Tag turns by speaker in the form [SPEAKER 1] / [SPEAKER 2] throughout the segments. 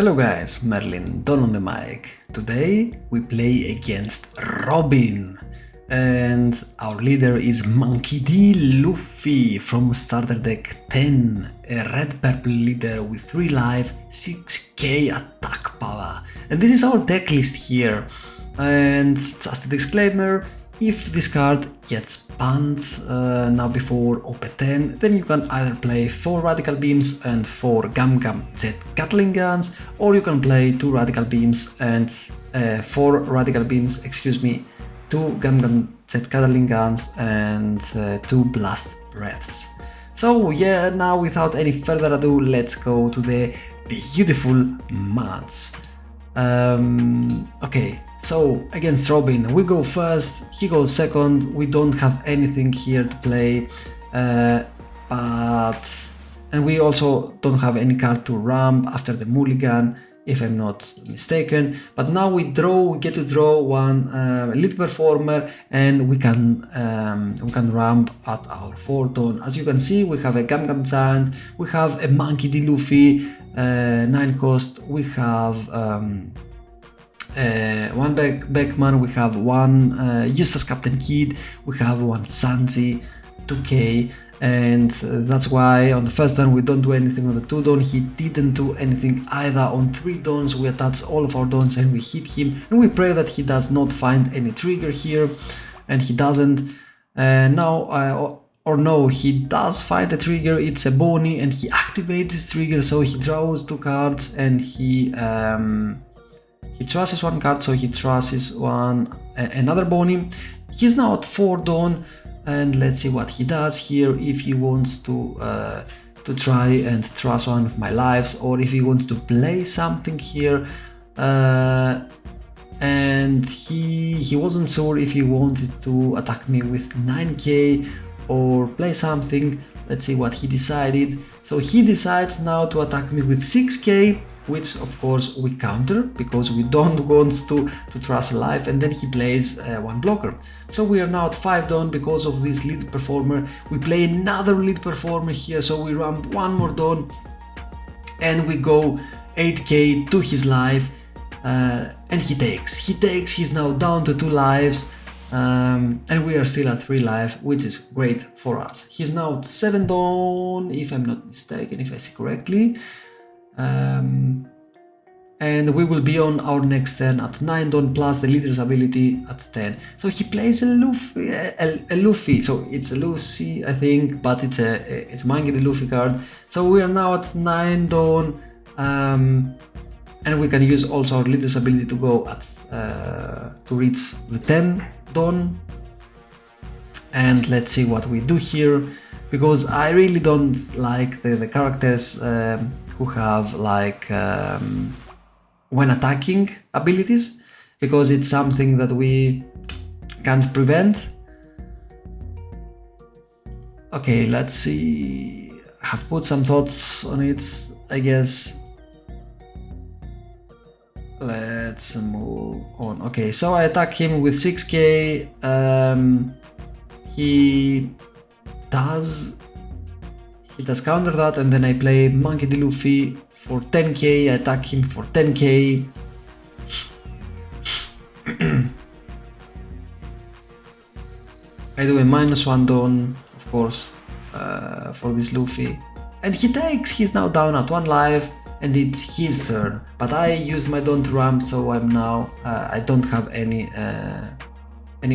[SPEAKER 1] Hello guys, Merlin, Don on the mic. Today we play against Robin and our leader is Monkey D. Luffy from starter deck 10, a red-purple leader with 3 life, 6k attack power. And this is our deck list here. And just a disclaimer, if this card gets banned now before OP10, then you can either play 4 Radical Beams and 4 Gum Gum Jet Gatling Guns, or you can play 2 Radical Beams and 4 Radical Beams, 2 Gum Gum Jet Gatling Guns and 2 Blast Breaths. So yeah, now without any further ado, let's go to the beautiful match. Okay, so against Robin, we go first, he goes second. We don't have anything here to play, and we also don't have any card to ramp after the mulligan, if I'm not mistaken. But now we get to draw one lead performer, and we can ramp at our 4th turn. As you can see, we have a Gum Gum Giant, we have a Monkey D. Luffy, 9 cost, we have one Beckman, we have one Eustace Captain Kid, we have one Sanji, 2k, and that's why on the first turn we don't do anything. On the 2 dawn he didn't do anything either. On 3 dawns we attach all of our dawns and we hit him, and we pray that he does not find any trigger here, and he doesn't. Or no, he does find a trigger, it's a Bonnie, and he activates his trigger, so he draws 2 cards and he trusses 1 card, so he trusses another Bonnie. He's now at 4 dawn, and let's see what he does here. If he wants to try and trust one of my lives, or if he wants to play something here, and he wasn't sure if he wanted to attack me with 9k or play something. Let's see what he decided. So he decides now to attack me with 6k, which of course we counter because we don't want to trust life, and then he plays 1 blocker. So we are now at 5 down because of this lead performer. We play another lead performer here, so we ramp 1 more down and we go 8k to his life, and he takes, he's now down to 2 lives. And we are still at 3 life, which is great for us. He's now at 7 down, if I'm not mistaken, if I see correctly. And we will be on our next turn at 9 down plus the leader's ability at 10. So he plays a Luffy, so it's a Lucy, I think, but it's a Monkey D. Luffy card. So we are now at 9 down, and we can use also our leader's ability to go at to reach the 10 dawn. And let's see what we do here, because I really don't like the characters who have like when attacking abilities, because it's something that we can't prevent. Okay, let's see. I have put some thoughts on it, I guess. Let's move on. Okay, so I attack him with 6k. He does counter that, and then I play Monkey D. Luffy for 10k. I attack him for 10k. I do a -1 dawn, of course, for this Luffy, and he takes. He's now down at 1 life. And it's his turn, but I used my dawn to ramp, so I'm now I don't have any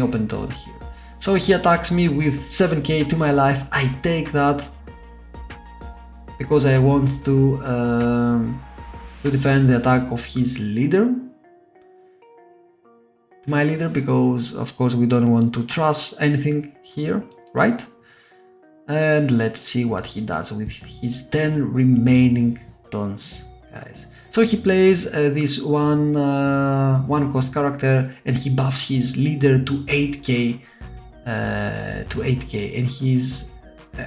[SPEAKER 1] open dawn here. So he attacks me with 7k to my life. I take that because I want to defend the attack of his leader, my leader, because of course we don't want to trust anything here, right? And let's see what he does with his 10 remaining dawns, guys. So he plays this one cost character, and he buffs his leader to 8k,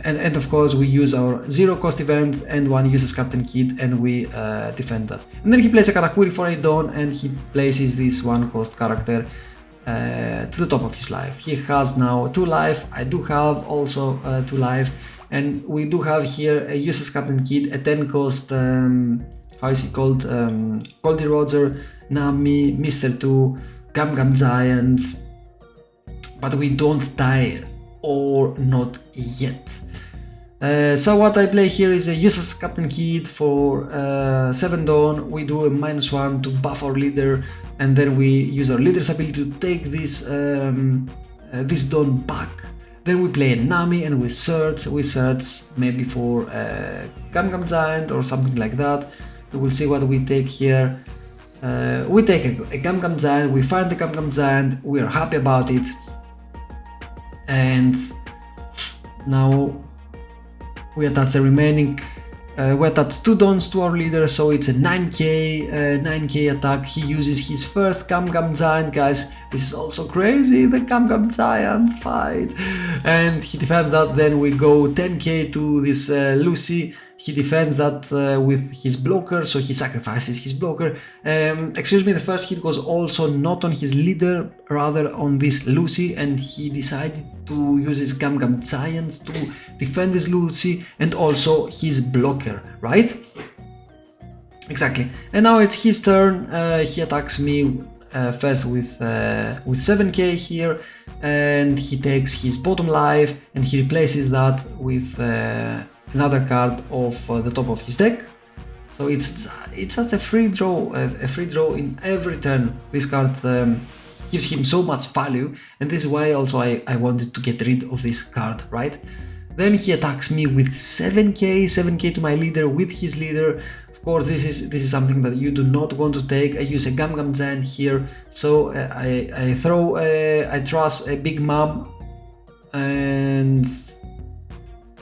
[SPEAKER 1] and of course we use our 0 cost event and 1 uses Captain Kid, and we defend that. And then he plays a Karakuri for 8 dawn, and he places this 1 cost character to the top of his life. He has now 2 life. I do have also 2 life, and we do have here a useless Captain Kid, a 10 cost how is he called? Goldie Roger, Nami, Mr. 2, Gum Gum Giant, but we don't die, or not yet. So what I play here is a useless Captain Kid for 7 Dawn. We do a -1 to buff our leader, and then we use our leader's ability to take this this Dawn back. Then we play a Nami and we search maybe for a Gum Gum Giant or something like that. We will see what we take here. We take a Gum Gum Giant, we find the Gum Gum Giant, we are happy about it, and now we attach the remaining, we attach 2 Dawns to our leader, so it's a 9k attack. He uses his first Gum Gum Giant, guys. This is also crazy, the Gum Gum Giant fight, and he defends that. Then we go 10k to this Lucy. He defends that with his blocker, so he sacrifices his blocker. Excuse me, the first hit was also not on his leader, rather on this Lucy, and he decided to use his Gum Gum Giant to defend this Lucy and also his blocker, right? Exactly. And now it's his turn. He attacks me first with 7k here, and he takes his bottom life and he replaces that with another card of the top of his deck. So it's just a free draw in every turn. This card gives him so much value, and this is why also I wanted to get rid of this card, right? Then he attacks me with 7k to my leader with his leader. Of course, this is something that you do not want to take. I use a Gum Gum Giant here, so I trust a Big Mom, and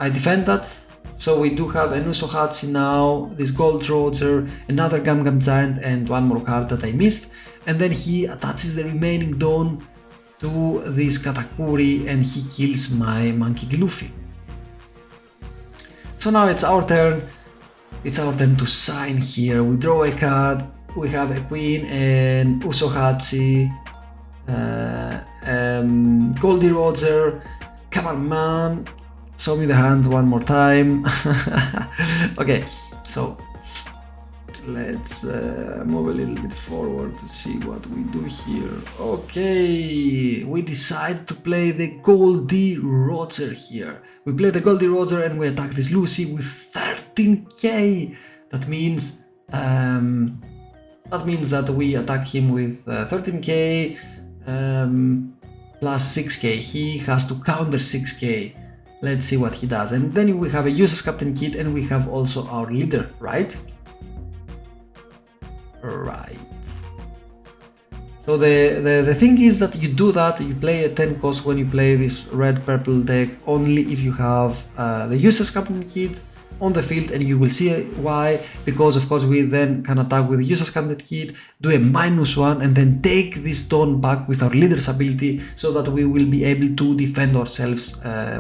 [SPEAKER 1] I defend that. So we do have a Usohatsu now, this Gold Roger, another Gum Gum Giant, and one more card that I missed. And then he attaches the remaining Dawn to this Katakuri and he kills my Monkey D. Luffy. So now it's our turn. It's our turn to sign here. We draw a card. We have a Queen and Usohatsu, Goldie Roger. Come on, man. Show me the hand one more time. Okay, so let's move a little bit forward to see what we do here. Okay, we decide to play the Goldie Roger here. We play the Goldie Roger and we attack this Lucy with 13k. That means that we attack him with 13k plus 6k. He has to counter 6k. Let's see what he does. And then we have a useless Captain Kid and we have also our leader, right? Right. So the thing is that you do that, you play a 10 cost when you play this red-purple deck only if you have the useless Captain Kid on the field, and you will see why, because of course we then can attack with the useless Captain Kid, do a -1 and then take this Dawn back with our leader's ability so that we will be able to defend ourselves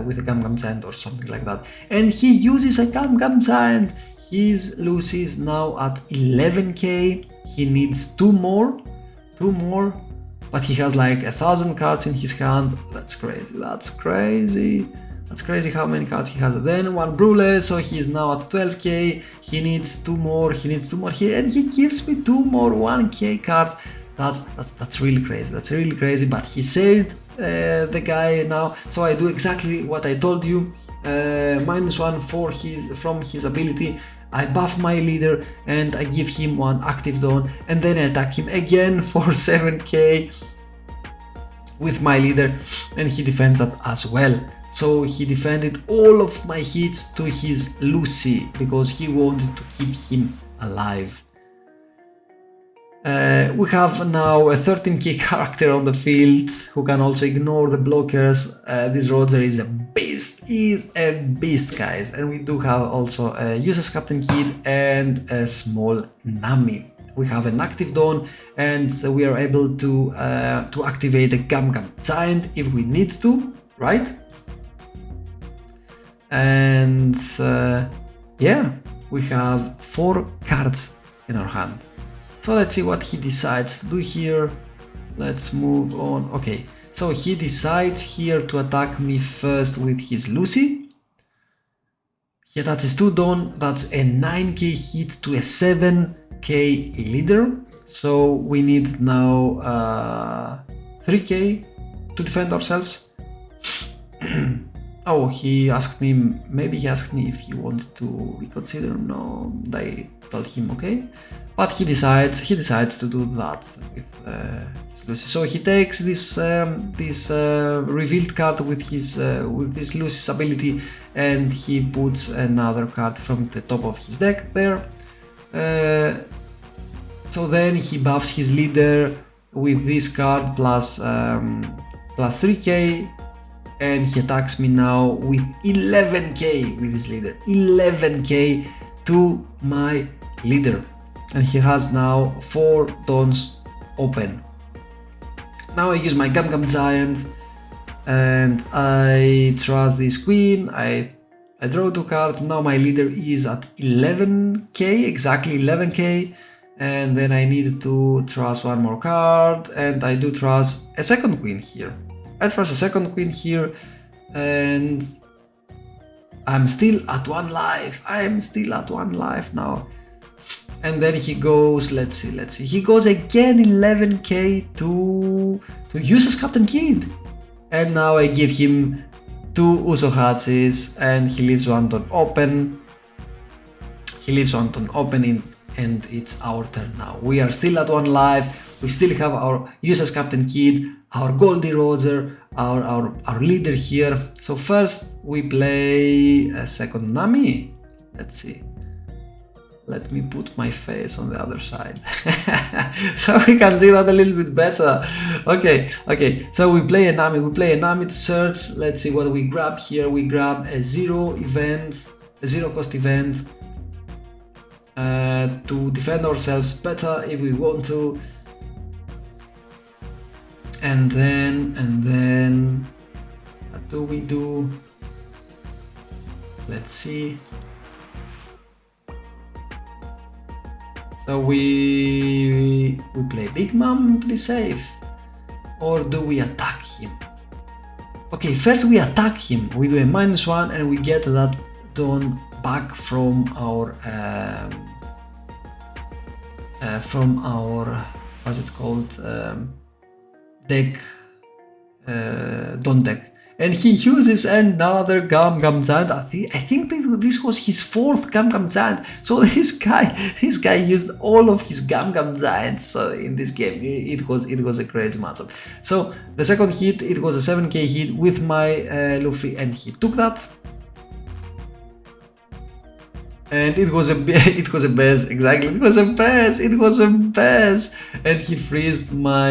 [SPEAKER 1] with a Gum Gum Giant or something like that. And he uses a Gum Gum Giant. His Lucy is now at 11k. He needs two more, but he has like 1,000 cards in his hand. That's crazy. That's crazy how many cards he has. Then one Brule, so he is now at 12k. He needs two more. And he gives me two more 1k cards. That's really crazy. That's really crazy. But he saved the guy now. So I do exactly what I told you. -1 from his ability. I buff my leader and I give him one active Dawn, and then I attack him again for 7k with my leader, and he defends that as well. So he defended all of my hits to his Lucy because he wanted to keep him alive. We have now a 13k character on the field who can also ignore the blockers. This Roger is a beast, guys. And we do have also a useless Captain Kid and a small Nami. We have an active Dawn, and we are able to activate a Gum Gum Giant if we need to, right? And yeah, we have 4 cards in our hand. So let's see what he decides to do here. Let's move on. Okay, so he decides here to attack me first with his Lucy. he attaches 2 Dawn, that's a 9k hit to a 7k leader. So we need now 3k to defend ourselves. Oh, he asked me, maybe he asked me if he wanted to reconsider. No, I told him okay, but he decides to do that with Lucy. So he takes this revealed card with this Lucy's ability, and he puts another card from the top of his deck there. So then he buffs his leader with this card plus 3k. And he attacks me now with 11k with his leader, 11k to my leader, and he has now 4 Dawns open. Now I use my Gum Giant and I trust this queen. I draw 2 cards. Now my leader is at 11k, exactly 11k, and then I need to trust 1 more card, and I do trust a second queen here. I trust a second queen here, and I'm still at 1 life. I'm still at 1 life now. And then he goes, let's see. He goes again 11k to use his Captain Kid. And now I give him 2 Uso Hatches, and he leaves 1 Dawn open. And it's our turn now. We are still at 1 life. We still have our useless Captain Kid, our Goldie Roger, our leader here. So first we play a second Nami. Let's see. Let me put my face on the other side so we can see that a little bit better. Okay. So we play a Nami. To search. Let's see what we grab here. We grab a 0 cost event to defend ourselves better if we want to. And then what do we do? Let's see. So we play Big Mom to be safe, or do we attack him? Okay, first we attack him. We do a -1 and we get that Dawn back from our what's it called, deck, Dawn deck, and he uses another Gum Giant. I think this was his 4th Gum Giant. So this guy used all of his Gum Giants in this game. It was a crazy matchup. So the second hit, it was a 7k hit with my Luffy, and he took that. And it was a bass, exactly. It was a bass, and he freezed my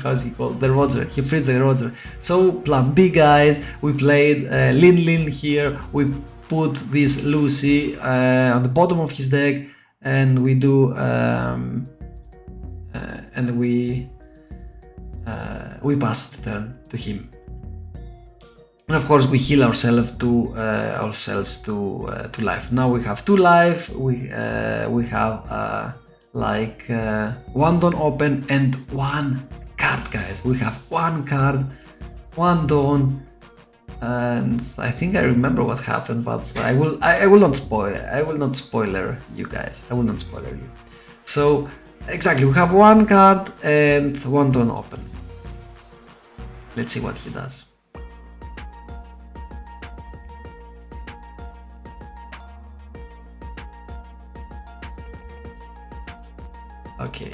[SPEAKER 1] how's he called, the Roger. He freezed the Roger. So plan B, guys. We played Lin here. We put this Lucy on the bottom of his deck, and we do we pass the turn to him. And of course we heal ourselves to life. Now we have 2 life. We have like 1 Dawn open and 1 card, guys. We have 1 card, 1 Dawn, and I think I remember what happened, but I will not spoil. I will not spoiler you guys. I will not spoiler you. So exactly, we have 1 card and 1 Dawn open. Let's see what he does. Okay,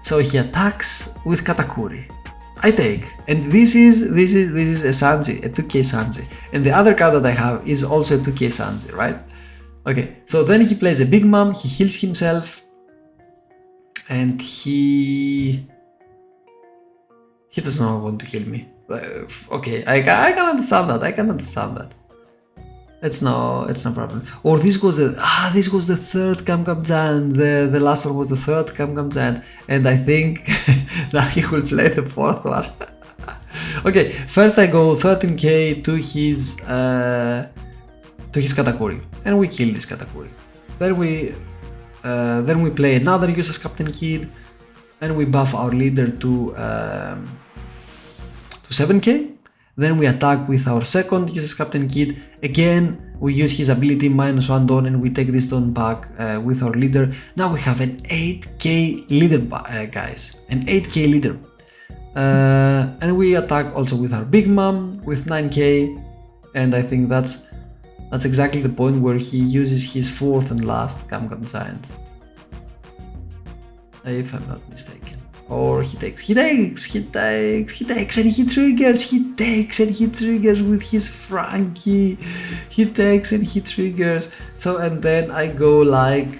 [SPEAKER 1] so he attacks with Katakuri. I take, and this is a Sanji, a 2k Sanji, and the other card that I have is also a 2k Sanji, right? Okay, so then he plays a Big Mom, he heals himself, and he does not want to heal me. Okay, I can understand that. It's no problem. Or this was the 3rd Gum Giant. The last one was the 3rd Gum Giant, and I think now he will play the 4th one. Okay, first I go 13k to his Katakuri, and we kill this Katakuri. Then we play another useless Captain Kid, and we buff our leader to 7k. Then we attack with our second useless Captain Kid. Again, We use his ability -1 Dawn and we take this Dawn back with our leader. Now we have an 8k leader, guys, an 8k leader. And we attack also with our Big Mom with 9k, and I think that's exactly the point where he uses his 4th and last Gum Giant, if I'm not mistaken. Or he takes and he triggers with his Frankie. He takes and he triggers. So, and then I go like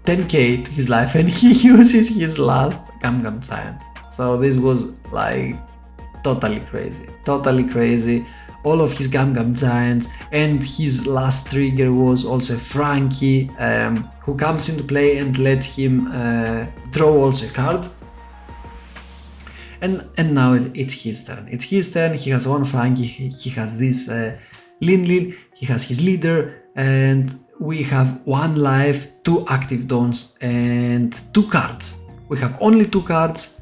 [SPEAKER 1] 10k to his life and he uses his last Gum Giant. So this was like totally crazy. All of his Gum Giants, and his last trigger was also Frankie, who comes into play and lets him draw also a card. And now it's his turn. It's his turn. He has one Frankie. He has this Lin. He has his leader, and we have 1 life, 2 active dawns, and 2 cards. We have only 2 cards.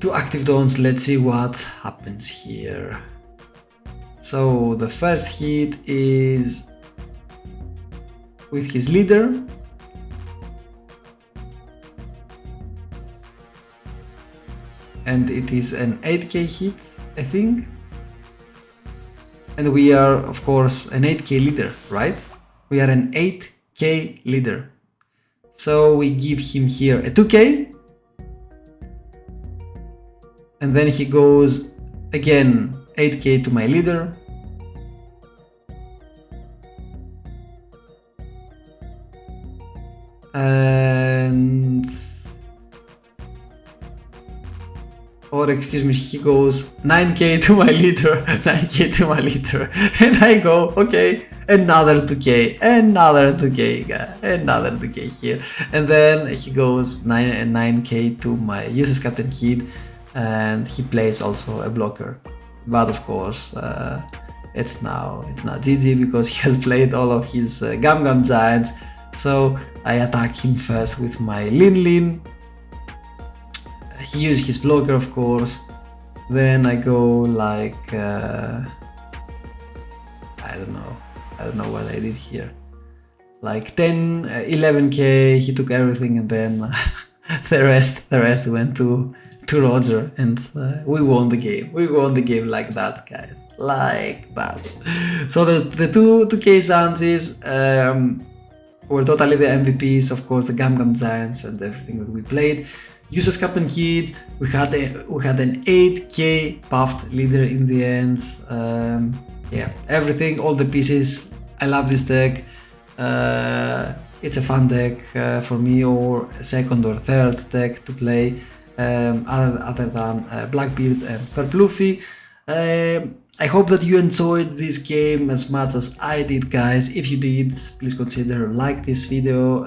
[SPEAKER 1] 2 active dawns. Let's see what happens here. So the first hit is with his leader. And it is an 8k hit, I think. And we are, of course, an 8k leader, right? We are an 8k leader. So we give him here a 2k. And then he goes again 8k to my leader. And or excuse me, he goes 9k to my leader, 9k to my leader, and I go, okay, another 2k, another 2k, another 2k here, and then he goes 9k to my uses Captain Kid, and he plays also a blocker, but of course it's now GG because he has played all of his Gum Giants. So I attack him first with my Lin. He used his blocker, of course. Then I go like I don't know what I did here. Like 10, 11k. He took everything, and then the rest went to Roger, and we won the game. We won the game like that, guys, like that. So the 2k Sansis were totally the MVPs, of course, the Gum Giants and everything that we played. Uses Captain Kid, we had an 8k buffed leader in the end. Yeah, everything, all the pieces. I love this deck. It's a fun deck for me, or a second or third deck to play, other than Blackbeard and Purple Luffy. I hope that you enjoyed this game as much as I did, guys. If you did, please consider like this video,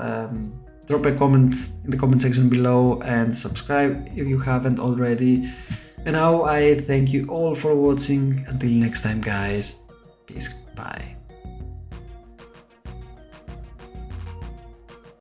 [SPEAKER 1] drop a comment in the comment section below, and subscribe if you haven't already. And now I thank you all for watching. Until next time, guys. Peace. Bye.